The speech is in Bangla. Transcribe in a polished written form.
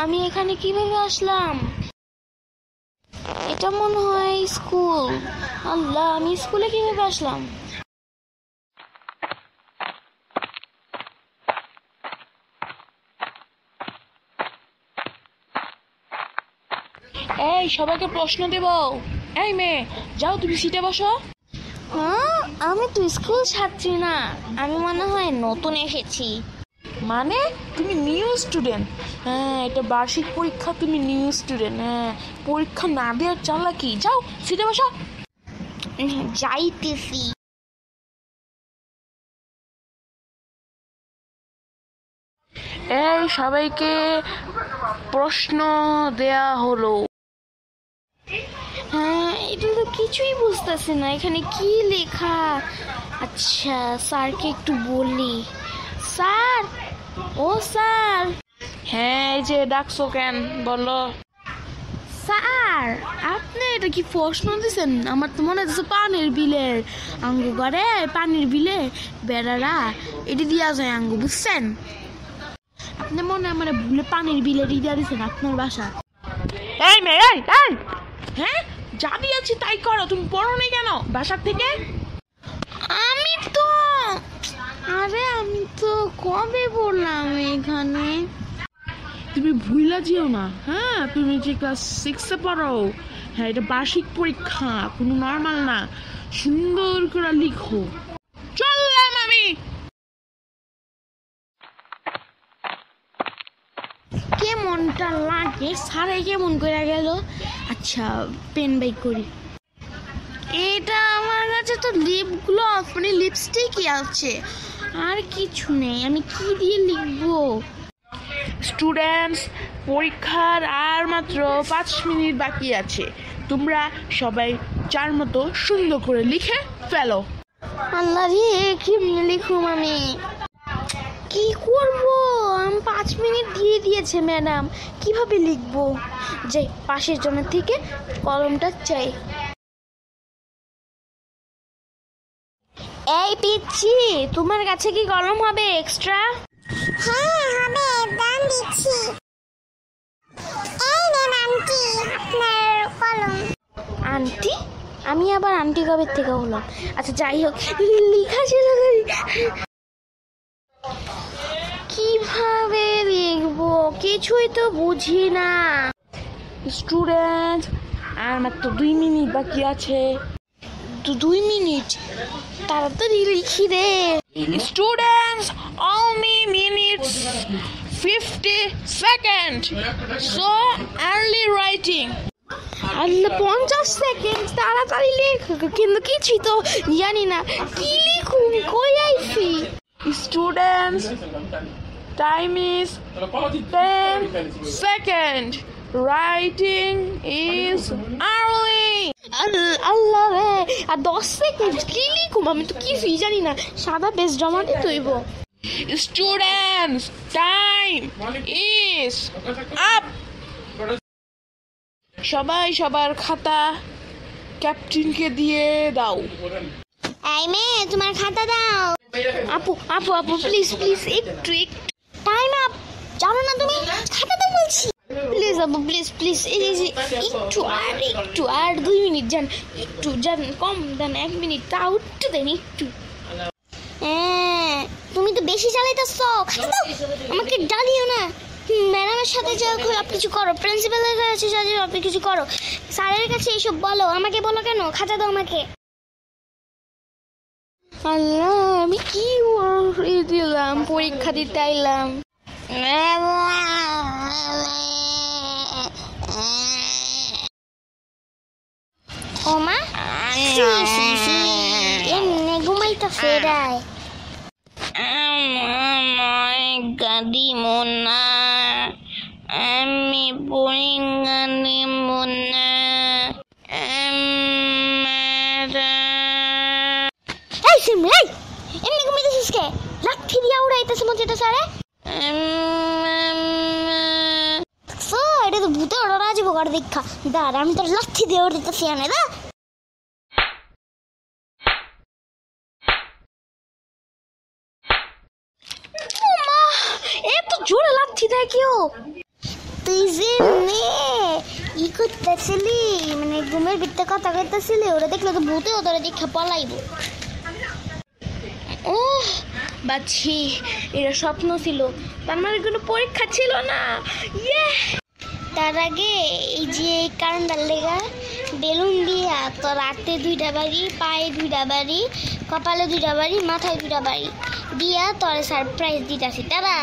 আমি এখানে কিভাবে আসলাম? এটা মনে হয় স্কুল। আল্লাহ, আমি স্কুলে কিভাবে আসলাম? এই সবাইকে প্রশ্ন দেব। এই মেয়ে, যাও তুমি সিটে বসো। হ্যাঁ, আমি তো স্কুল ছাত্রী না, আমি মনে হয় নতুন এসেছি। মানে তুমি নিউ স্টুডেন্ট? হ্যাঁ, এটা বার্ষিক পরীক্ষা, তুমি নিউ স্টুডেন্ট। হ্যাঁ, পরীক্ষা না দেওয়ার চালাকি। যাও সিটে বসো। যাইতেছি। এই সবাইকে প্রশ্ন দেয়া হলো। হ্যাঁ, এটা তো কিছুই বুঝতেছি না, এখানে কি লেখা? আচ্ছা, স্যারকে একটু বলি। স্যার, ও স্যার। হ্যাঁ, এই যে ডাকছো কেন, বলো। স্যার, আপনি এটা কি প্রশ্ন দিচ্ছেন? আমার তো মনে হচ্ছে পানির বিলের আঙ্গু করে, পানির বিলে বেড়ারা এটি দিয়া যায় আঙ্গু, বুঝছেন? আপনি মনে হয় আমার ভুলে পানির বিলে দিয়া দিচ্ছেন আপনার বাসা। এই মেয়ে, এই এই, হ্যাঁ যা দিয়েছি তাই করো। তুমি পড়ো না কেন বাসার থেকে? আমি তো কবে বললাম এখানে। তুমি ভুইলা যেও না। হ্যাঁ, তুমি যে ক্লাস 6-এ পড়ো। হ্যাঁ, এটা বার্ষিক পরীক্ষা, কোনো নর্মাল না। সুন্দর করে লিখো। চললাম আমি। কেমনটা লাগে সারে, কেমন করে গেল? আচ্ছা, পেন বাই করি। এটা আমার কাছে তো লিপ গ্লস মানে লিপস্টিকই আছে, আর কিছু নেই। আমি কি দিয়ে লিখবো? স্টুডেন্টস, পরীক্ষার আর মাত্র 5 মিনিট বাকি আছে। তোমরা সবাই চার মতো সুন্দর করে লিখে ফেলো। আল্লাহ রে, কি লিখুম আমি? কি করবো? আমি 5 মিনিট দিয়ে দিয়েছে ম্যাডাম, কিভাবে লিখবো? যাই পাশের জনের থেকে কলমটা চাই। এই পিচ্ছি, তোমার কাছে কি কলম হবে এক্সট্রা? হ্যাঁ হবে, দাম দিচ্ছি। এই নেন আন্টি, আপনার কলম। আন্টি? আমি আবার আন্টি কবে থেকে হলাম? আচ্ছা যাই হোক, লিখা শেষ হয়ে কিভাবে লিখবো কিছুই তো বুঝি না। স্টুডেন্ট, আর মাত্র 2 মিনিট বাকি আছে। 2 মিনিট? তাড়াতাড়ি লিখি রে। Students, only minutes 50 seconds. So early writing. আল্লাহ, 50 সেকেন্ড? তাড়াতাড়ি লেখ, কিন্তু কিছুই তো জানি না কি লিখুন, কই আইছি। Students, time is 10 seconds. Writing is early. আল্লাহ রে, আর 10 সেকেন্ড কি লিখুম? আমি তো কিছুই জানি না, সাদা পেজ জমা দিতে হইব। Students, time is up. সবাই সবার খাতা ক্যাপ্টেনকে দিয়ে দাও। এই মেয়ে, তোমার খাতা দাও। আপু আপু আপু, প্লিজ প্লিজ, একটু একটু। টাইম আপ, জানো না তুমি? খাতা দাও বলছি। প্লিজ আপু, প্লিজ প্লিজ, একটু আর 2 মিনিট যান, একটু যান, কম দেন, 1 মিনিট, তাও একটু দেন একটু। হ্যাঁ, তুমি তো বেশি চালাইতেছ। খাতা দাও, আমাকে ডালিও না। ম্যাডামের সাথে যা সব কিছু করো, প্রিন্সিপালের কাছে যা সব কিছু করো, স্যারের কাছে এইসব বলো। আমাকে বলো কেন? খাতা দাও আমাকে। আল্লাহ, আমি কি দিলাম, পরীক্ষা দিতে আইলাম। ওমা, এমনি ঘুমাইতে ফেরায়। গাদি মোনা, আমি পরীক্ষা নেব না। এই সিমরাই, এমনি ঘুমাইতেছিস কে? লাঠি দিয়া উড়াইতেছে মধ্যে এটা স্যারে। এটা তো ভূতে ওরা রাজীব কর দীক্ষা। দাঁড়, আমি তোর লাঠি দিয়ে উড়াইতেছি আনে দা। এত জোরে লাথি দেয় কেউ? তুই যে ই করতেছিলি, মানে ঘুমের ভিতরে কথা কইতেছিলি, ওরা দেখলে তো ভূতে ওদের দেখে পলাইব। ও বাচ্ছি, এটা স্বপ্ন ছিল, তার মানে কোনো পরীক্ষা ছিল না। ইয়ে তার আগে এই যে কারেন্টার লেগা বেলুন দিয়া তোর রাতে 2টা বাড়ি, পায়ে 2টা বাড়ি, কপালে 2টা বাড়ি, মাথায় 2টা বাড়ি দিয়া তোর সারপ্রাইজ দিতেছি। তারা